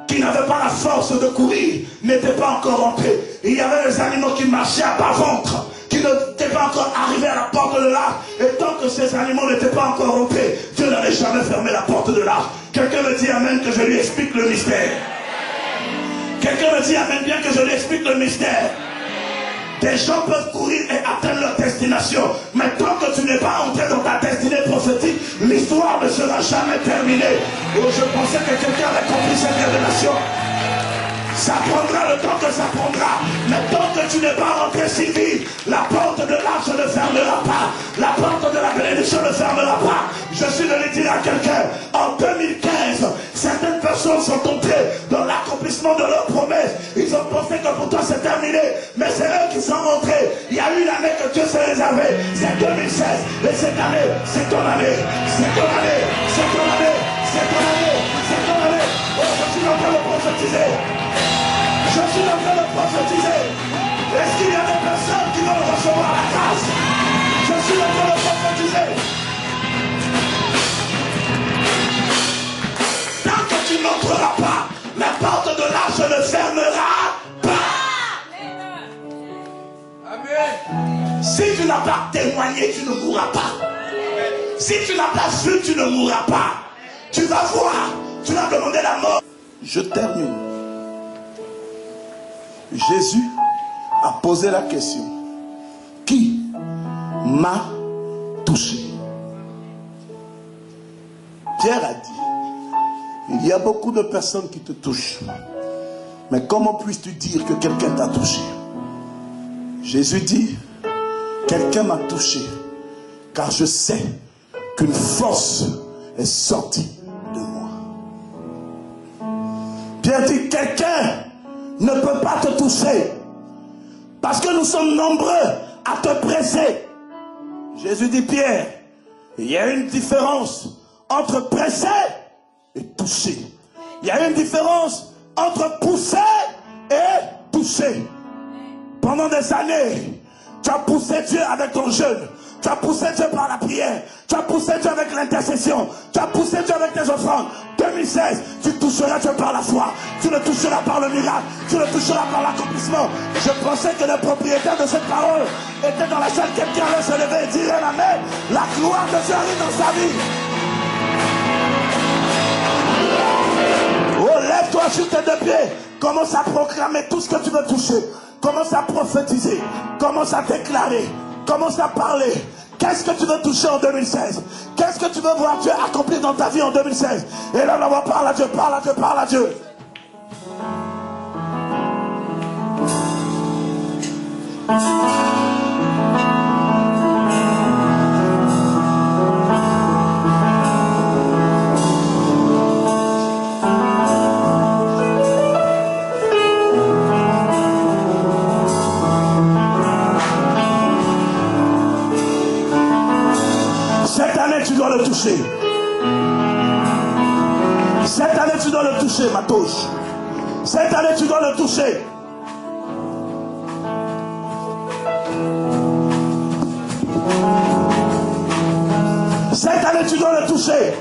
qui n'avait pas la force de courir, n'était pas encore entré. Il y avait des animaux qui marchaient à bas ventre, qui n'étaient pas encore arrivés à la porte de l'arche. Et tant que ces animaux n'étaient pas encore entrés, Dieu n'avait jamais fermé la porte de l'arche. Quelqu'un me dit amen que je lui explique le mystère. Quelqu'un me dit amen bien que je lui explique le mystère. Des gens peuvent courir et atteindre leur destination. Mais tant que tu n'es pas entré dans ta destinée prophétique, l'histoire ne sera jamais terminée. Oh, je pensais que quelqu'un avait compris cette révélation. Ça prendra le temps que ça prendra. Mais tant que tu n'es pas rentré, Sylvie, la porte de l'arche ne fermera pas. La porte de la bénédiction ne fermera pas. Je suis allé dire à quelqu'un, en 2015, certaines personnes sont entrées dans l'accomplissement de leurs promesses. Ils ont pensé que pour toi c'est terminé. Mais c'est eux qui sont rentrés. Il y a eu l'année que Dieu s'est réservé. C'est 2016. Et cette année, c'est ton année. C'est ton année. C'est ton année. C'est ton année. C'est ton année. Oh, je suis en train de prophétiser. Je suis en train de prophétiser. Est-ce qu'il y a des personnes qui veulent recevoir la grâce? Je suis en train de prophétiser. Tant que tu n'entreras pas, la porte de l'arche ne fermera pas. Amen. Si tu n'as pas témoigné, tu ne mourras pas. Si tu n'as pas vu, tu ne mourras pas. Tu vas voir. Tu vas demander la mort. Je termine. Jésus a posé la question: qui m'a touché? Pierre a dit: il y a beaucoup de personnes qui te touchent, mais comment puisses-tu dire que quelqu'un t'a touché? Jésus dit: quelqu'un m'a touché car je sais qu'une force est sortie de moi. Pierre dit: quelqu'un ne peut pas te toucher parce que nous sommes nombreux à te presser. Jésus dit: Pierre, il y a une différence entre presser et toucher. Il y a une différence entre pousser et toucher. Pendant des années, tu as poussé Dieu avec ton jeûne. Tu as poussé Dieu par la prière. Tu as poussé Dieu avec l'intercession. Tu as poussé Dieu avec tes offrandes. 2016, tu toucheras Dieu par la foi. Tu le toucheras par le miracle. Tu le toucheras par l'accomplissement. Je pensais que le propriétaire de cette parole était dans la salle. Quelqu'un allait se lever et dire amen. La gloire de Dieu arrive dans sa vie. Oh, lève-toi sur tes 2 pieds. Commence à proclamer tout ce que tu veux toucher. Commence à prophétiser. Commence à déclarer. Commence à parler. Qu'est-ce que tu veux toucher en 2016? Qu'est-ce que tu veux voir Dieu accomplir dans ta vie en 2016? Et là, on va parler à Dieu, parle à Dieu, parle à Dieu. Tu dois le toucher. Cette année, tu dois le toucher, ma touche. Cette année, tu dois le toucher. Cette année, tu dois le toucher.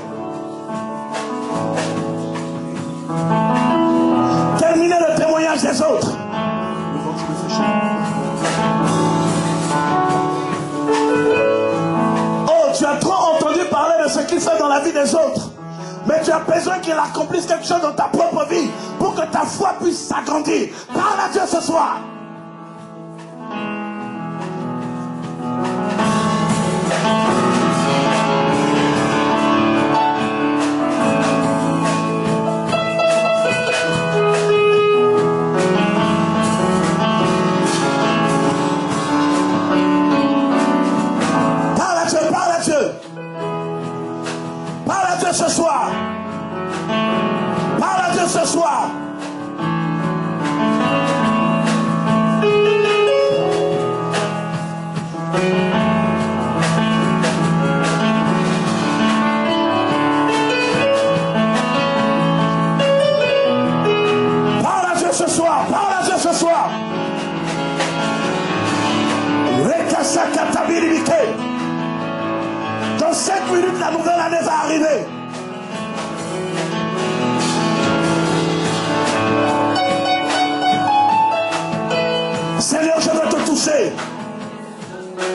Terminez le témoignage des autres. Tu as trop entendu parler de ce qu'il fait dans la vie des autres. Mais tu as besoin qu'il accomplisse quelque chose dans ta propre vie pour que ta foi puisse s'agrandir. Parle à Dieu ce soir. soir. Parle à Dieu ce soir, parle à Dieu ce soir. Dans 5 minutes, la nouvelle année va arriver. Seigneur, je veux te toucher.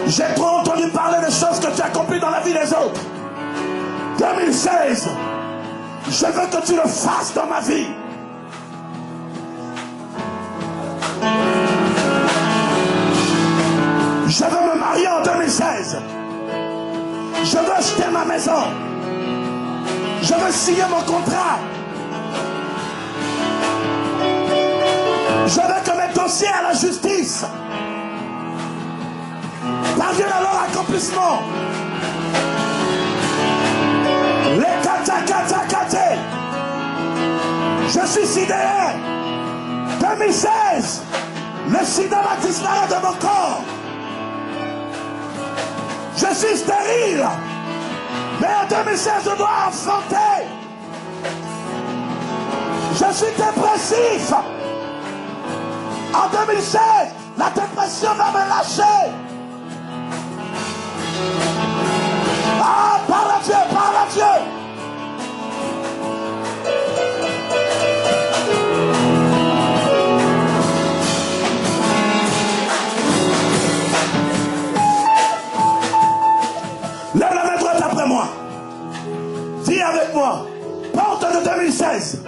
J'ai trop entendu parler des choses que tu as accomplies dans la vie des autres. 2016, je veux que tu le fasses dans ma vie. Je veux me marier en 2016. Je veux acheter ma maison. Je veux signer mon contrat. Je veux que mes dossiers à la justice parviennent à leur accomplissement. Les kata. Je suis sidéré. 2016, le sida va disparaître de mon corps. Je suis stérile. Mais en 2016, je dois enfanter. Je suis dépressif. En 2016, la dépression va me lâcher. Ah, parle à Dieu, parle à Dieu. Lève la main droite après moi. Dis avec moi. Porte de 2016.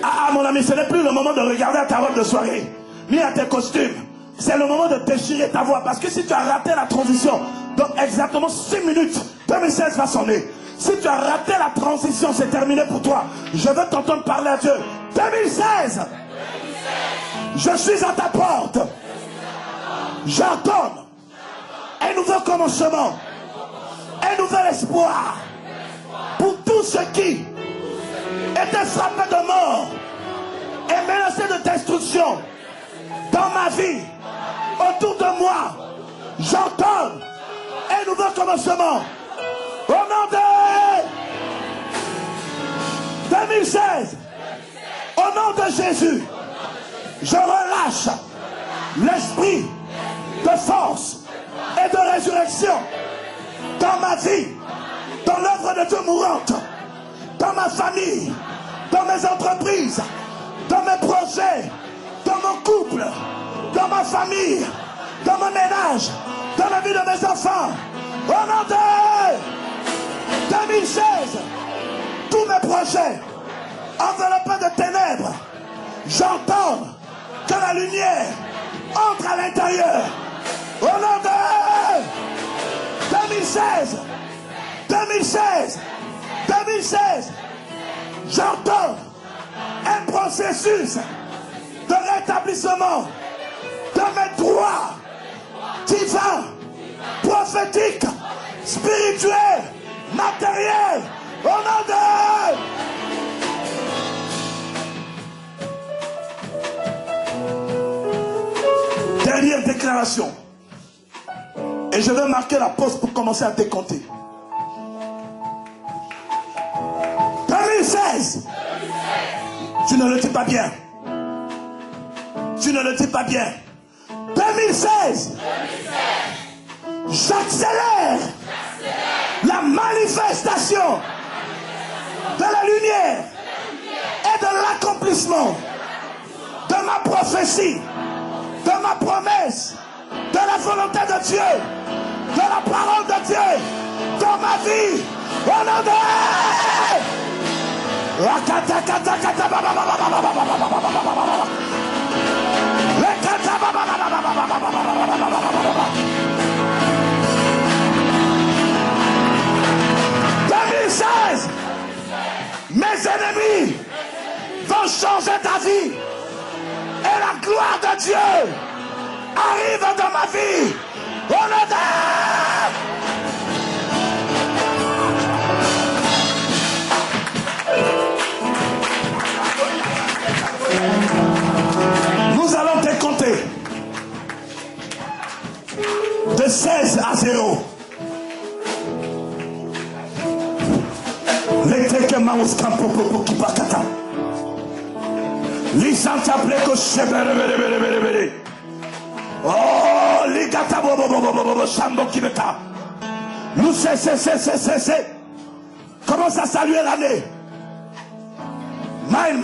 Ah, mon ami, ce n'est plus le moment de regarder à ta robe de soirée, ni à tes costumes. C'est le moment de déchirer ta voix. Parce que si tu as raté la transition, dans exactement 6 minutes, 2016 va sonner. Si tu as raté la transition, c'est terminé pour toi. Je veux t'entendre parler à Dieu. 2016, je suis à ta porte. J'entends un nouveau commencement, un nouvel espoir pour tous ceux qui étaient frappés de mort et menacés de destruction dans ma vie, autour de moi. J'entends un nouveau commencement au nom de 2016. Au nom de Jésus, je relâche l'esprit de force et de résurrection dans ma vie, dans l'œuvre de Dieu mourante, dans ma famille, dans mes entreprises, dans mes projets, dans mon couple, dans ma famille, dans mon ménage, dans la vie de mes enfants. Au nom de 2016, tous mes projets enveloppés de ténèbres, j'entends que la lumière entre à l'intérieur. Au nom de 2016, 2016, 2016, j'entends un processus de rétablissement de mes droits divins, prophétiques, spirituels, matériels. Au nom de... Dernière déclaration. Et je vais marquer la pause pour commencer à décompter. 2016. Tu ne le dis pas bien. Tu ne le dis pas bien. 2016. J'accélère la manifestation de la lumière et de l'accomplissement de ma prophétie, de ma promesse, de la volonté de Dieu, de la parole de Dieu dans ma vie. Au nom de... Mes ennemis vont changer ta vie et la gloire de Dieu arrive dans ma vie. Au nom de... 16-0. L'éteke maus campo popo qui pakata. Lisanta pleko shebere. Oh, ligata bobo shambo kibeta. Nous c'est. Commence à saluer l'année. Mai.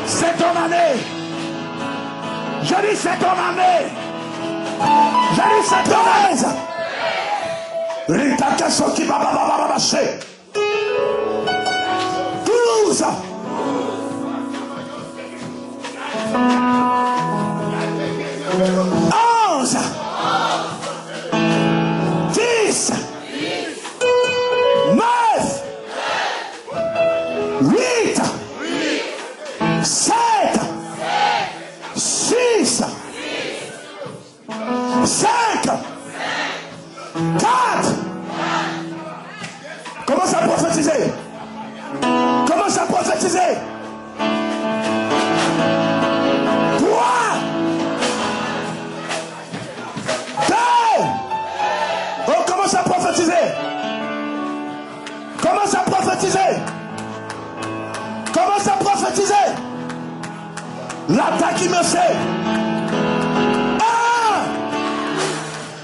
C'est ton année. Je dis c'est ton année. Je dis c'est ton année. Ritakasoki baba. Toulouse. 11. 10. 9. 8. 7. 6. 5. 4. Commence à prophétiser. Commence à prophétiser. 3. 2. Oh, commence à prophétiser. Commence à prophétiser. Commence à prophétiser. L'attaque qui me fait.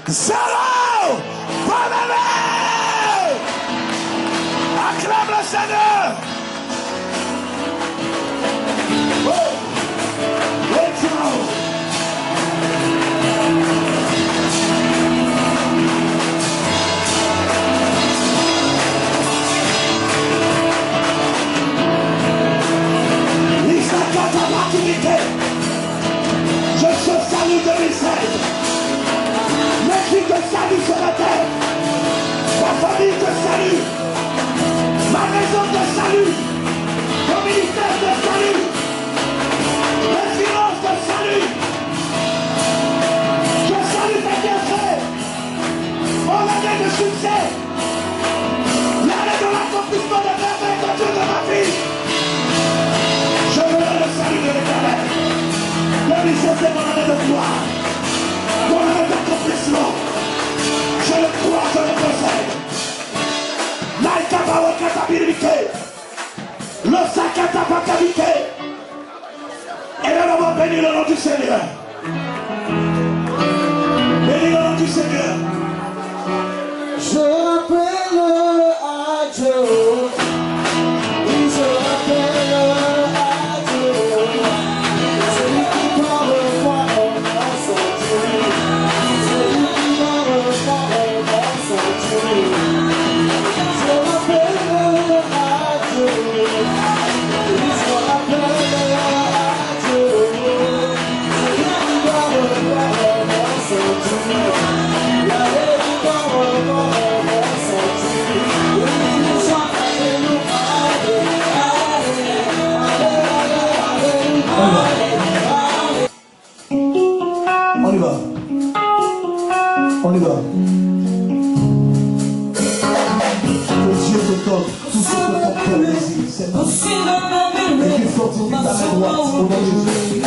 1. 0. Bonne année. Acclame le Seigneur. Je te salue 2016. Mes filles te saluent sur la terre. Ma famille te salue. Ma maison te salue. Mon ministère te salue. Mes finances te saluent. Je salue tes bienfaits. Mon année de succès. L'année de l'accomplissement de merveilles de Dieu de ma vie. Je veux le salut de l'Éternel. 2016 c'est mon année de gloire. Mon année d'accomplissement. Je le crois, je le possède. Naïkaba Wakatabirike. Le Sakatapakabike. Et là, on va bénir le nom du Seigneur. Bénir le nom du Seigneur. Je l'appelle à Dieu. Je l'appelle à Dieu. Celui qui parle moi dans son Dieu. Celui qui parle moi dans son Dieu. Je l'appelle à Dieu. Je l'appelle à Dieu. Celui qui parle moi dans son Dieu. On y va. On y va. Que Dieu te donne tout ce que ton cœur désire. C'est tout. Et qu'il fortifie ta main droite au nom de Jésus. Que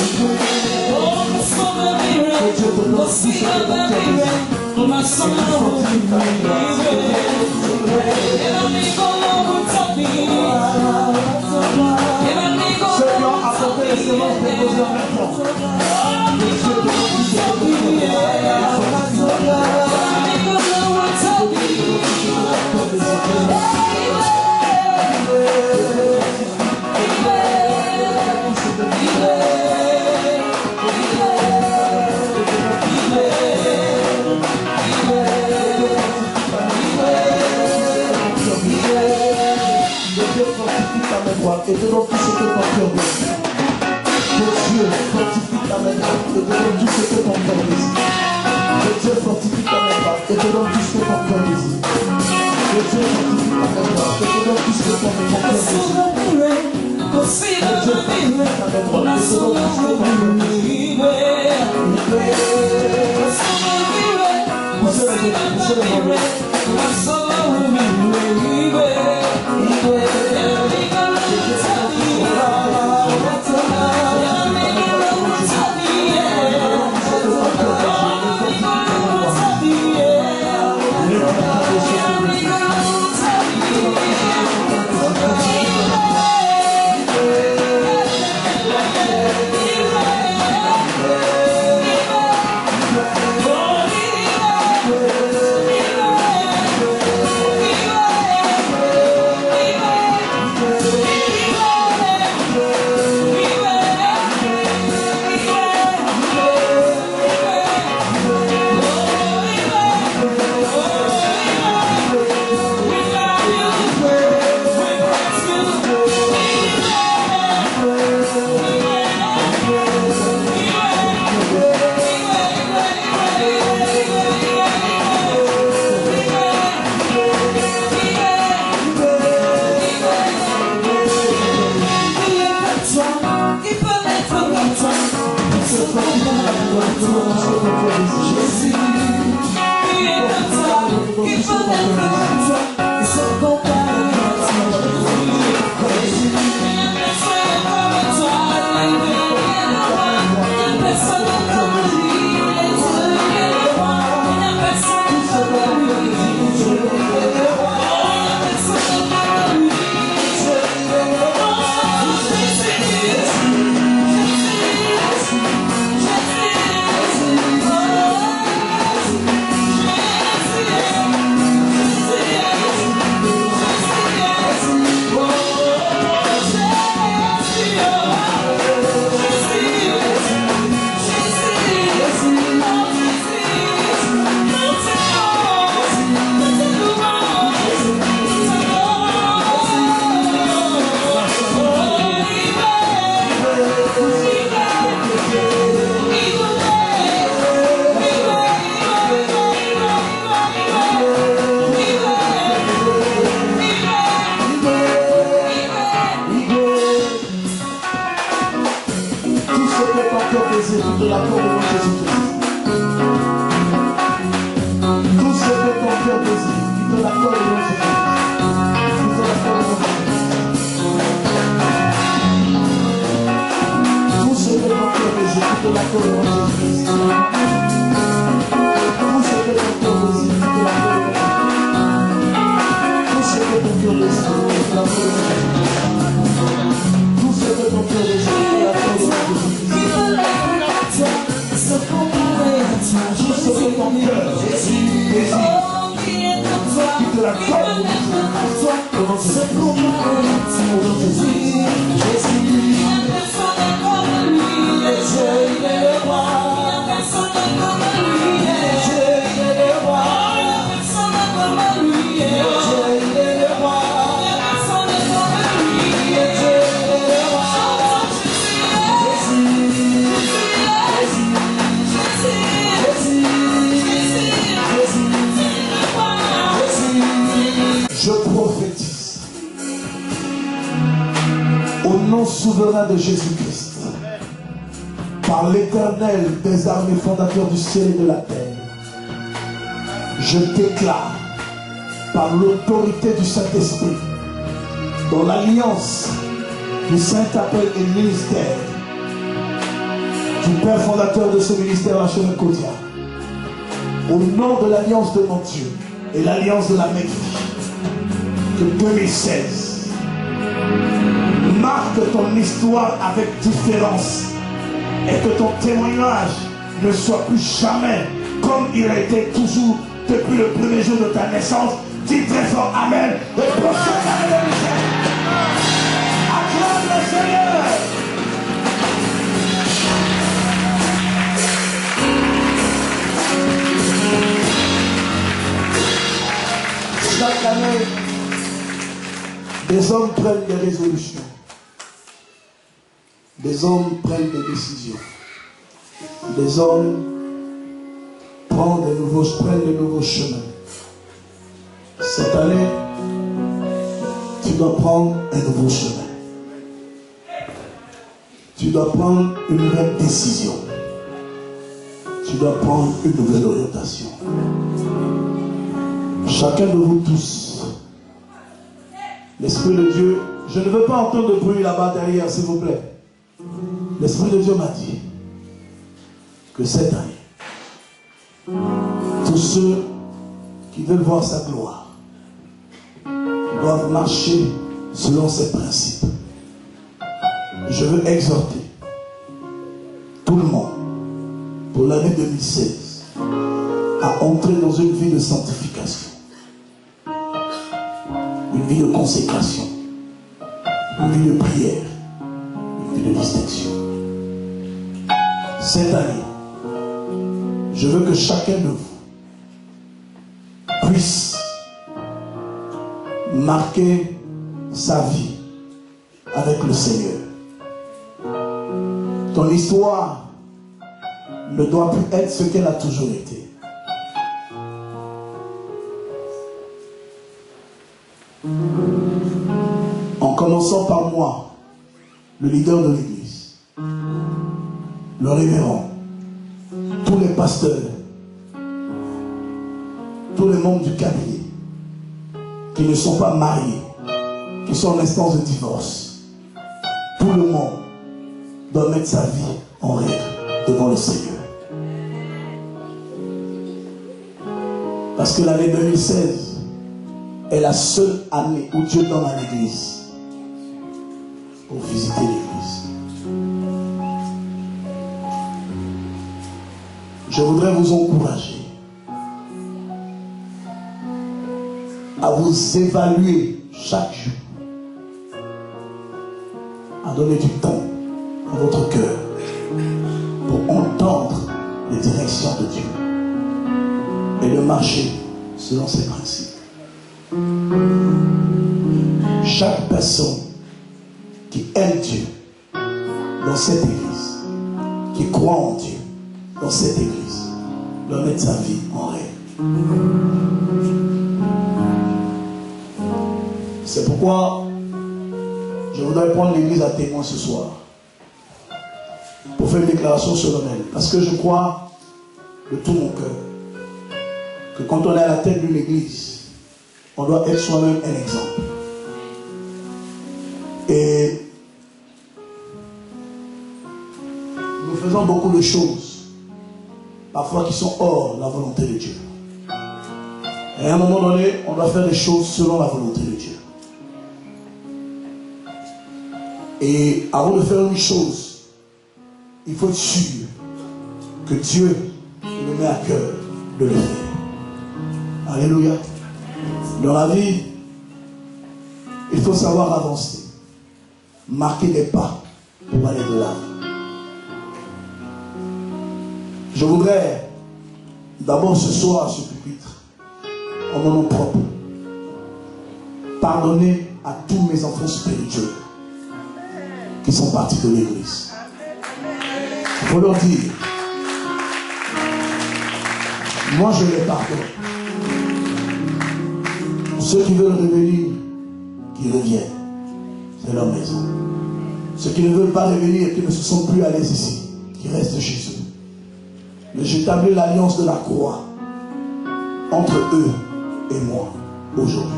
Dieu te donne tout ce que ton cœur désire. Et qu'il fortifie ta main droite. Ceux qui ont apporté les semences déposées en même temps. Que Dieu te donne tout ce que ton cœur désire. Et te donne tout ce que ton cœur désire. Que Dieu fortifie ta main droite et te donne tout ce que ton cœur désire. Que Dieu fortifie ta main droite et te donne tout ce que ton cœur désire. Que Dieu fortifie ta main droite et te donne tout ce que ton cœur désire. Que Dieu fortifie ta main droite et te donne tout ce que ton cœur désire. te l'accorde au nom de Jésus-Christ. Tout ce que ton cœur désire, il te l'accorde au nom de Jésus-Christ. Il te l'accorde au nom de Jésus-Christ. Tout ce que ton cœur désire, il te l'accorde au nom de Jésus-Christ. Tout ce que ton cœur désire, il te l'accorde au nom de Jésus-Christ. Tout ce que ton cœur désire, il te l'accorde au nom de Jésus-Christ. Tout ce que ton cœur désire, il te l'accorde au nom de Jésus-Christ. Tout ce que ton cœur désire, il te l'accorde au nom de Jésus-Christ. Au nom de Jésus-Christ. Je prophétise au nom souverain de Jésus-Christ, par l'Éternel des armées, fondateur du ciel et de la terre, je déclare par l'autorité du Saint-Esprit, dans l'alliance du Saint-Appel et ministère du Père fondateur de ce ministère, l'archevêque Kodia, au nom de l'alliance de mon Dieu et l'alliance de la Mecque, que 2016 marque ton histoire avec différence et que ton témoignage ne soit plus jamais comme il a été toujours depuis le premier jour de ta naissance. Dis très fort Amen et prochaine année 2016. Acclame le Seigneur. Chaque année, des hommes prennent des résolutions. Des hommes prennent des décisions. Des hommes prennent de nouveaux chemins. Cette année, tu dois prendre un nouveau chemin. Tu dois prendre une nouvelle décision. Tu dois prendre une nouvelle orientation. Chacun de vous tous, l'Esprit de Dieu, je ne veux pas entendre de bruit là-bas derrière, s'il vous plaît. L'Esprit de Dieu m'a dit que cette année, tous ceux qui veulent voir sa gloire doivent marcher selon ses principes. Je veux exhorter tout le monde pour l'année 2016 à entrer dans une vie de sanctification, une vie de consécration, une vie de prière, une vie de distinction. Cette année, je veux que chacun de vous puisse marquer sa vie avec le Seigneur. Ton histoire ne doit plus être ce qu'elle a toujours été. En commençant par moi, le leader de l'église, le révérend, tous les pasteurs, tous les membres du cabinet qui ne sont pas mariés, qui sont en instance de divorce, tout le monde doit mettre sa vie en règle devant le Seigneur. Parce que l'année 2016 est la seule année où Dieu donne à l'église pour visiter l'église. Je voudrais vous encourager à vous évaluer chaque jour, à donner du temps à votre cœur pour entendre les directions de Dieu et de marcher selon ses principes. Chaque personne qui aime Dieu dans cette église, qui croit en Dieu dans cette église, doit mettre sa vie en règle. C'est pourquoi je voudrais prendre l'église à témoin ce soir pour faire faire une déclaration solennelle. Parce que je crois de tout mon cœur que quand on est à la tête d'une église, on doit être soi-même un exemple. Et nous faisons beaucoup de choses, parfois qui sont hors la volonté de Dieu. Et à un moment donné, on doit faire des choses selon la volonté de Dieu. Et avant de faire une chose, il faut être sûr que Dieu le met à cœur de le faire. Alléluia. Dans la vie, il faut savoir avancer, marquer des pas pour aller de l'avant. Je voudrais d'abord ce soir à ce pupitre, en mon nom propre, pardonner à tous mes enfants spirituels qui sont partis de l'église. Il faut leur dire, moi je les pardonne. Ceux qui veulent revenir, qui reviennent. C'est leur maison. Ceux qui ne veulent pas revenir, qui ne se sont plus à l'aise ici, qui restent chez eux. Mais j'établis l'alliance de la croix entre eux et moi aujourd'hui.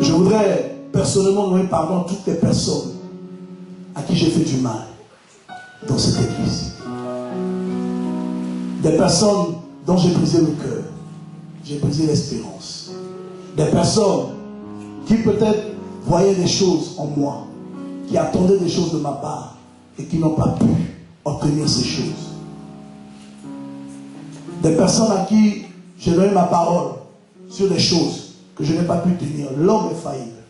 Je voudrais personnellement donner pardon à toutes les personnes à qui j'ai fait du mal dans cette église. Des personnes dont j'ai brisé le cœur, j'ai brisé l'espérance. Des personnes qui peut-être voyaient des choses en moi, qui attendaient des choses de ma part et qui n'ont pas pu obtenir ces choses. Des personnes à qui j'ai donné ma parole sur des choses que je n'ai pas pu tenir. L'homme est faillible.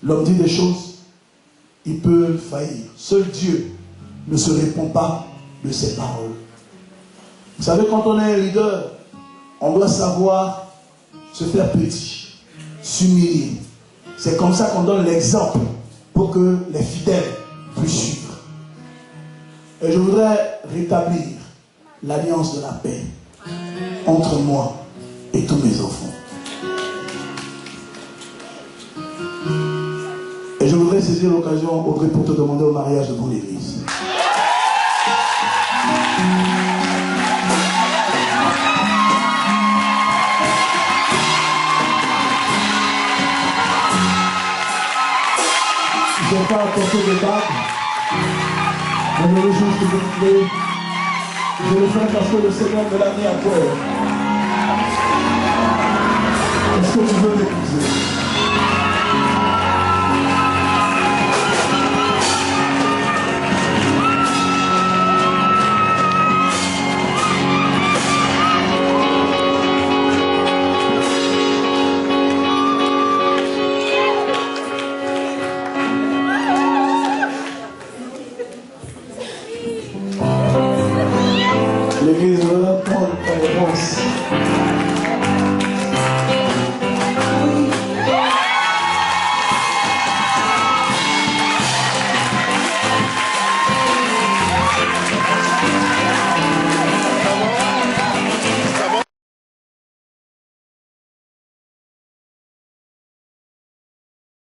L'homme dit des choses, il peut faillir. Seul Dieu ne se répond pas de ses paroles. Vous savez, quand on est un leader, on doit savoir se faire petit, s'humilier. C'est comme ça qu'on donne l'exemple pour que les fidèles puissent suivre. Et je voudrais rétablir l'alliance de la paix entre moi et tous mes enfants. Et je voudrais saisir l'occasion, Audrey, pour te demander au mariage devant l'église. Je ne vais pas apporter de bague, mais le jour que je vais je le fais parce que le Seigneur me l'a mis à cœur. Est-ce que tu veux m'épouser?